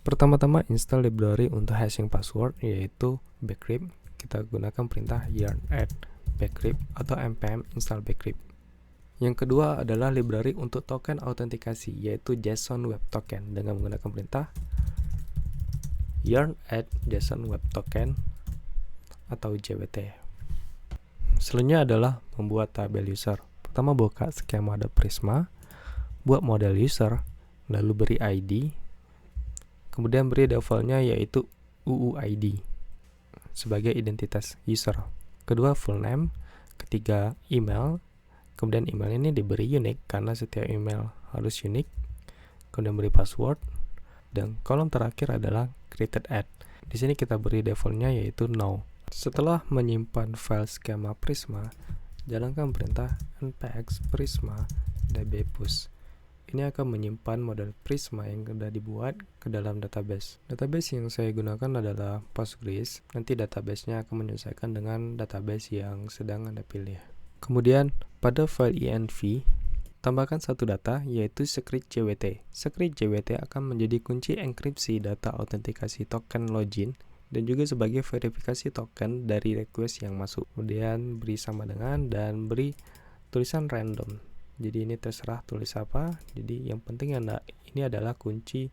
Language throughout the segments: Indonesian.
Pertama-tama install library untuk hashing password yaitu bcrypt. Kita gunakan perintah yarn add bcrypt atau npm install bcrypt. Yang kedua adalah library untuk token autentikasi yaitu JSON Web Token dengan menggunakan perintah yarn add JSON Web Token atau JWT. Selanjutnya adalah membuat tabel user. Pertama buka skema Prisma, buat model user, lalu beri ID, kemudian beri defaultnya yaitu UUID sebagai identitas user. Kedua full name, ketiga email, kemudian email ini diberi unique karena setiap email harus unique, kemudian beri password, dan kolom terakhir adalah created at. Di sini kita beri defaultnya yaitu no. Setelah menyimpan file skema Prisma, jalankan perintah npx prisma dbpush. Ini akan menyimpan model Prisma yang sudah dibuat ke dalam database. Database yang saya gunakan adalah Postgres. Nanti databasenya akan menyesuaikan dengan database yang sedang Anda pilih. Kemudian pada file env, tambahkan satu data yaitu script JWT. Script JWT akan menjadi kunci enkripsi data autentikasi token login dan juga sebagai verifikasi token dari request yang masuk. Kemudian beri sama dengan dan beri tulisan random. Jadi ini terserah tulis apa. Jadi yang penting ini adalah kunci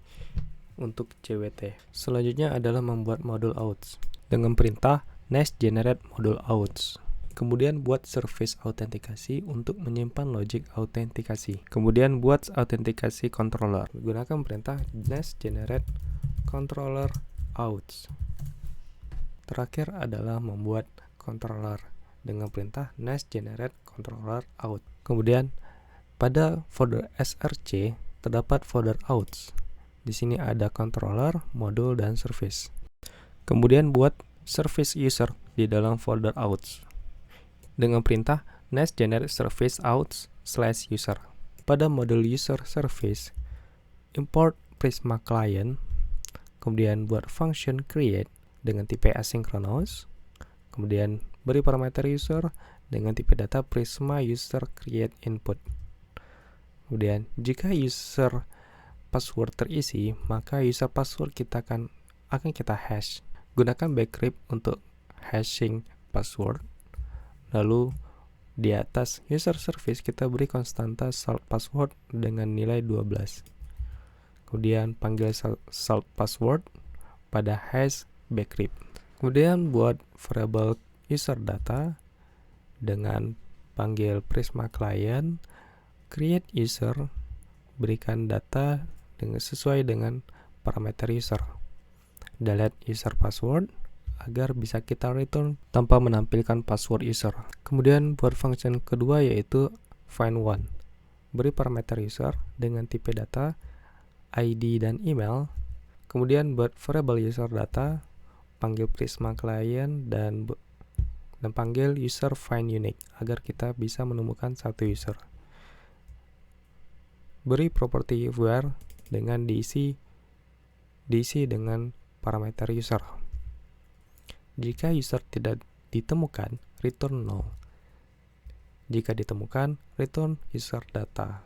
untuk JWT. Selanjutnya adalah membuat modul outs dengan perintah next generate module outs. Kemudian buat service autentikasi untuk menyimpan logic autentikasi. Kemudian buat autentikasi controller. Gunakan perintah next generate controller outs. Terakhir adalah membuat controller dengan perintah next generate controller out. Kemudian pada folder src terdapat folder outs. Di sini ada controller, modul, dan service. Kemudian buat service user di dalam folder outs dengan perintah next generate service outs/user. Pada modul user service, import Prisma client, kemudian buat function create dengan tipe asynchronous, kemudian beri parameter user dengan tipe data Prisma user create input. Kemudian jika user password terisi, maka user password kita akan kita hash. Gunakan bcrypt untuk hashing password. Lalu di atas user service kita beri konstanta salt password dengan nilai 12. Kemudian panggil salt password pada hash bcrypt. Kemudian buat variable user data dengan panggil Prisma client, create user, berikan data sesuai dengan parameter user. Delete user password agar bisa kita return tanpa menampilkan password user. Kemudian buat function kedua yaitu find one. Beri parameter user dengan tipe data, ID dan email. Kemudian buat variable user data, panggil Prisma client dan panggil user find unique agar kita bisa menemukan satu user. Beri property where dengan diisi dengan parameter user. Jika user tidak ditemukan, return null. Jika ditemukan, return user data.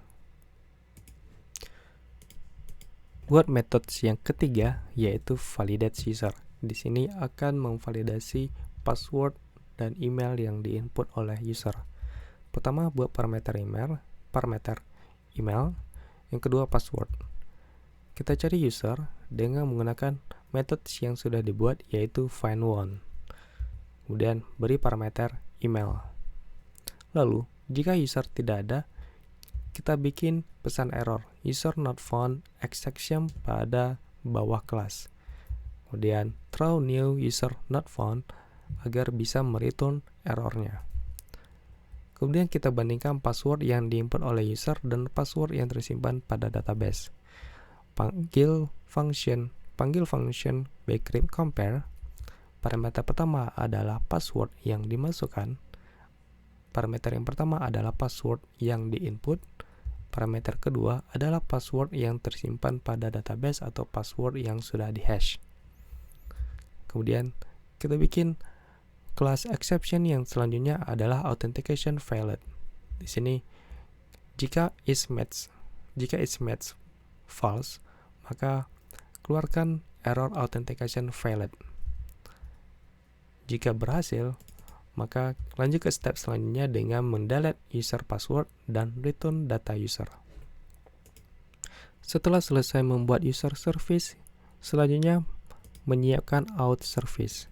Buat metode yang ketiga yaitu validate user. Di sini akan memvalidasi password dan email yang diinput oleh user. Pertama buat parameter email, yang kedua password. Kita cari user dengan menggunakan metode yang sudah dibuat yaitu find one. Kemudian beri parameter email. Lalu jika user tidak ada, kita bikin pesan error user not found exception pada bawah kelas. Kemudian throw new user not found agar bisa mereturn errornya. Kemudian kita bandingkan password yang diinput oleh user dan password yang tersimpan pada database. Panggil function bcrypt compare. Parameter pertama adalah password yang dimasukkan. Parameter yang pertama adalah password yang diinput. Parameter kedua adalah password yang tersimpan pada database atau password yang sudah dihash. Kemudian kita bikin kelas exception yang selanjutnya adalah authentication valid. Di sini jika is match false, maka keluarkan error authentication failed. Jika berhasil, maka lanjut ke step selanjutnya dengan mendelete user password dan return data user. Setelah selesai membuat user service, selanjutnya menyiapkan out service.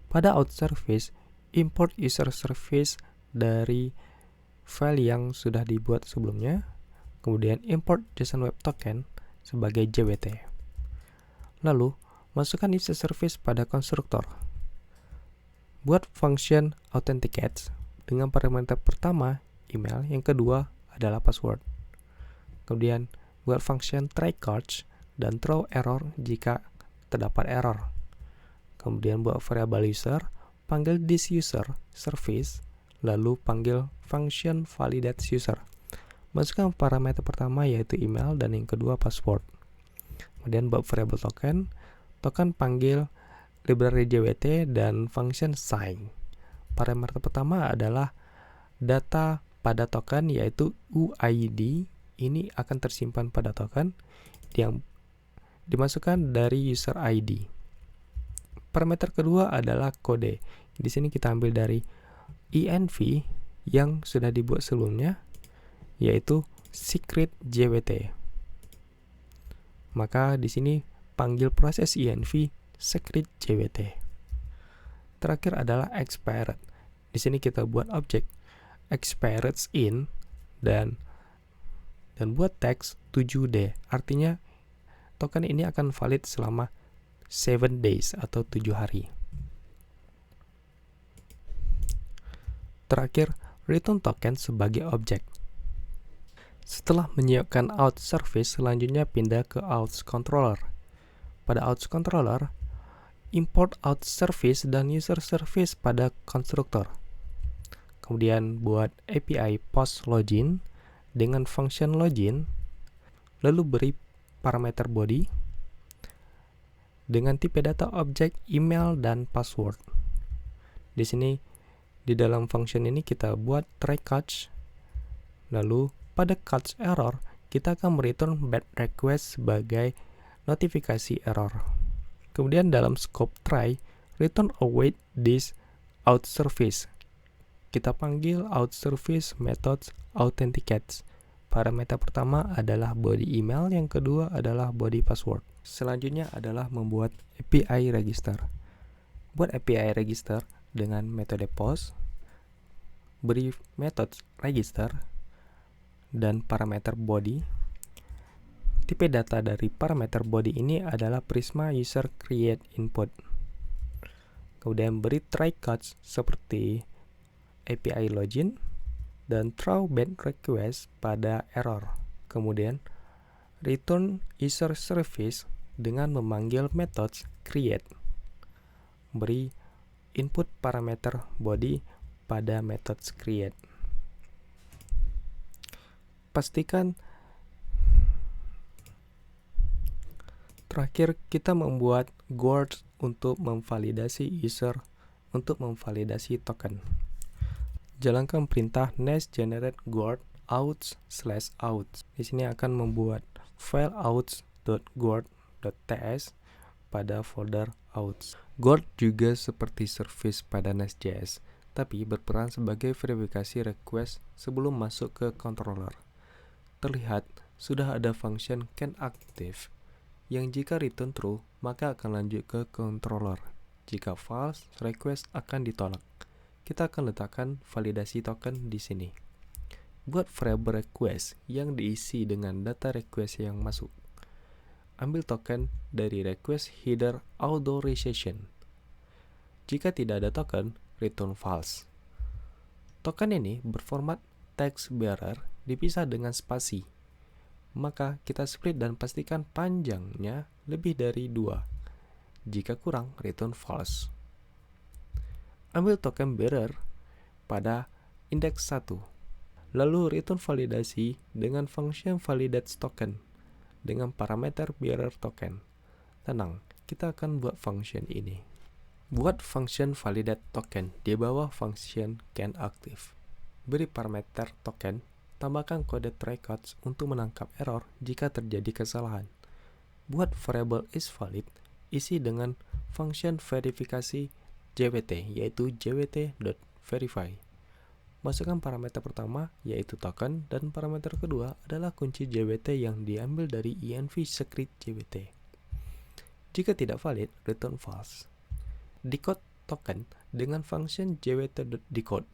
Pada out service, import user service dari file yang sudah dibuat sebelumnya, kemudian import JSON Web Token sebagai JWT. Lalu, masukkan user service pada konstruktor. Buat function authenticate dengan parameter pertama email, yang kedua adalah password. Kemudian buat function try catch dan throw error jika terdapat error. Kemudian buat variable user, panggil this user service, lalu panggil function validate user. Masukkan parameter pertama yaitu email dan yang kedua password. Kemudian buat variable token panggil library JWT dan function sign. Parameter pertama adalah data pada token yaitu UID. Ini akan tersimpan pada token yang dimasukkan dari user ID. Parameter kedua adalah kode. Di sini kita ambil dari env yang sudah dibuat sebelumnya, yaitu secret JWT. Maka di sini panggil proses env secret JWT. Terakhir adalah expired. Di sini kita buat objek expired in dan buat teks 7D. Artinya token ini akan valid selama 7 days atau 7 hari. Terakhir, return token sebagai objek. Setelah menyiapkan out service, selanjutnya pindah ke out controller. Pada out controller, import out service dan user service pada konstruktor. Kemudian buat API post login dengan function login, lalu beri parameter body dengan tipe data objek email dan password. Di sini di dalam function ini kita buat try catch, lalu pada catch error kita akan mereturn bad request sebagai notifikasi error. Kemudian dalam scope try, return await this out service. Kita panggil out service methods authenticate. Parameter pertama adalah body email, yang kedua adalah body password. Selanjutnya adalah membuat API register. Buat API register dengan metode post, beri metode register dan parameter body. Tipe data dari parameter body ini adalah Prisma user create input. Kemudian beri try catch seperti API login dan throw bad request pada error. Kemudian return user service dengan memanggil methods create. Beri input parameter body pada methods create. Pastikan terakhir kita membuat guard untuk memvalidasi user untuk memvalidasi token. Jalankan perintah next generate guard out/out. Di sini akan membuat file outs.guard.ts pada folder outs. Guard juga seperti service pada Nest.js, tapi berperan sebagai verifikasi request sebelum masuk ke controller. Terlihat sudah ada function canActive yang jika return true maka akan lanjut ke controller. Jika false, request akan ditolak. Kita akan letakkan validasi token di sini. Buat variable request yang diisi dengan data request yang masuk. Ambil token dari request header authorization. Jika tidak ada token, return false. Token ini berformat text bearer dipisah dengan spasi. Maka kita split dan pastikan panjangnya lebih dari 2. Jika kurang, return false. Ambil token bearer pada indeks 1. Lalu return validasi dengan function validate token dengan parameter bearer token. Tenang, kita akan buat function ini. Buat function validate token di bawah function canActive. Beri parameter token, tambahkan kode try catch untuk menangkap error jika terjadi kesalahan. Buat variable isValid, isi dengan function verifikasi JWT, yaitu jwt.verify. Masukkan parameter pertama, yaitu token, dan parameter kedua adalah kunci JWT yang diambil dari env script JWT. Jika tidak valid, return false. Decode token dengan function jwt.decode.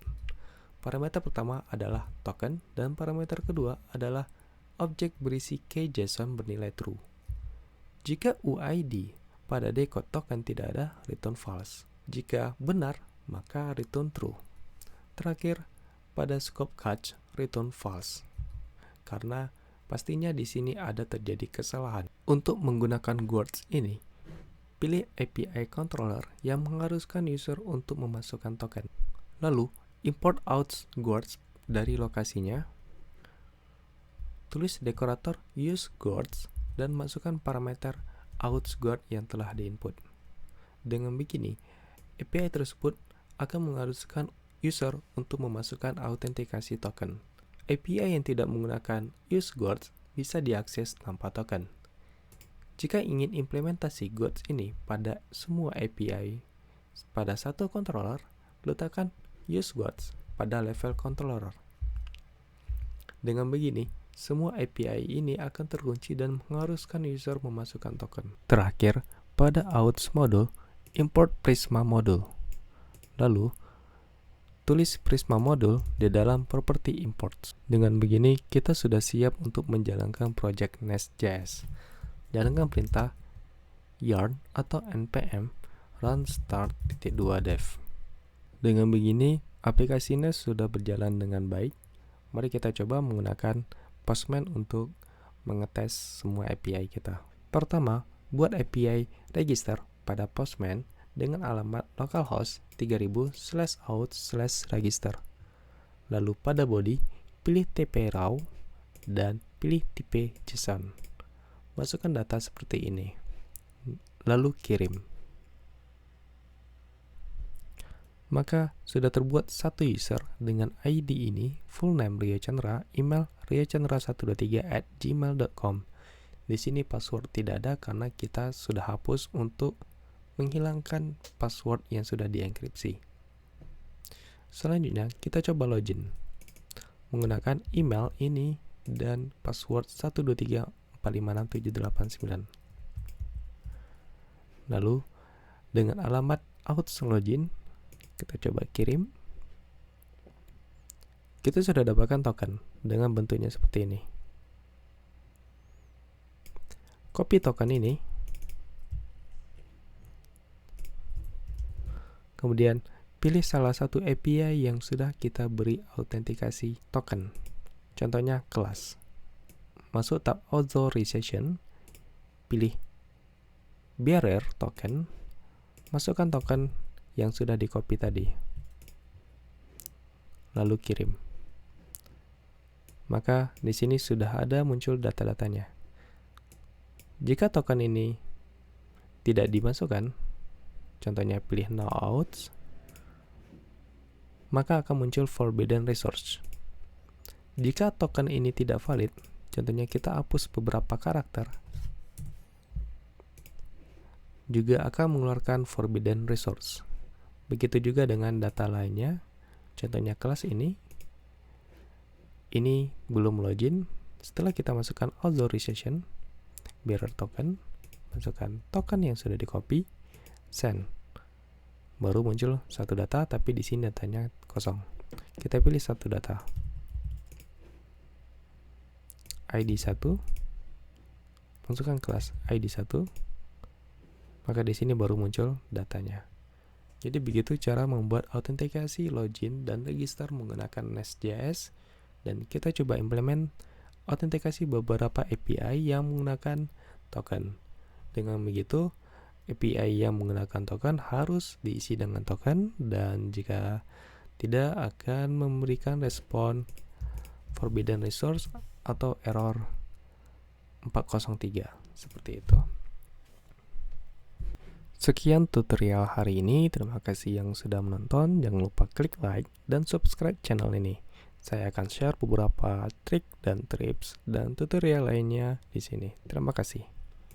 Parameter pertama adalah token dan parameter kedua adalah objek berisi key JSON bernilai true. Jika UID pada decode token tidak ada, return false. Jika benar, maka return true. Terakhir, pada scope catch, return false. Karena pastinya di sini ada terjadi kesalahan. Untuk menggunakan guards ini, pilih API controller yang mengharuskan user untuk memasukkan token. Lalu, import out guards dari lokasinya, tulis dekorator use guards, dan masukkan parameter out guard yang telah diinput. Dengan begini, API tersebut akan mengharuskan user untuk memasukkan autentikasi token. API yang tidak menggunakan use guards bisa diakses tanpa token. Jika ingin implementasi guards ini pada semua API pada satu controller, letakkan use guards pada level controller. Dengan begini, semua API ini akan terkunci dan mengharuskan user memasukkan token. Terakhir, pada auth module, import Prisma module. Lalu, tulis Prisma module di dalam property imports. Dengan begini, kita sudah siap untuk menjalankan project Nest.js. Jalankan perintah yarn atau npm run start.2dev. Dengan begini, aplikasi Nest sudah berjalan dengan baik. Mari kita coba menggunakan Postman untuk mengetes semua API kita. Pertama, buat API register pada Postman dengan alamat localhost 3000/out/register. Lalu pada body, pilih TP raw dan pilih tipe JSON. Masukkan data seperti ini. Lalu kirim. Maka sudah terbuat satu user dengan ID ini, full name Rio Chandra, email riochandra123@gmail.com. Di sini password tidak ada karena kita sudah hapus untuk menghilangkan password yang sudah dienkripsi. Selanjutnya, kita coba login menggunakan email ini dan password 123456789. Lalu, dengan alamat login, kita coba kirim. Kita sudah dapatkan token dengan bentuknya seperti ini. Copy token ini. Kemudian pilih salah satu API yang sudah kita beri autentikasi token. Contohnya kelas. Masuk tab authorization, pilih bearer token, masukkan token yang sudah di-copy tadi. Lalu kirim. Maka di sini sudah ada muncul data-datanya. Jika token ini tidak dimasukkan, contohnya pilih no outs, maka akan muncul forbidden resource. Jika token ini tidak valid, contohnya kita hapus beberapa karakter, juga akan mengeluarkan forbidden resource. Begitu juga dengan data lainnya, contohnya kelas ini belum login. Setelah kita masukkan authorization, bearer token, masukkan token yang sudah di-copy, send. Baru muncul satu data, tapi di sini datanya kosong. Kita pilih satu data. ID 1, masukkan kelas ID 1, maka di sini baru muncul datanya. Jadi begitu cara membuat autentikasi, login, dan register menggunakan Nest.js, dan kita coba implement autentikasi beberapa API yang menggunakan token. Dengan begitu, API yang menggunakan token harus diisi dengan token, dan jika tidak akan memberikan respon forbidden resource atau error 403 seperti itu. Sekian tutorial hari ini. Terima kasih yang sudah menonton. Jangan lupa klik like dan subscribe channel ini. Saya akan share beberapa trik dan tips dan tutorial lainnya di sini. Terima kasih.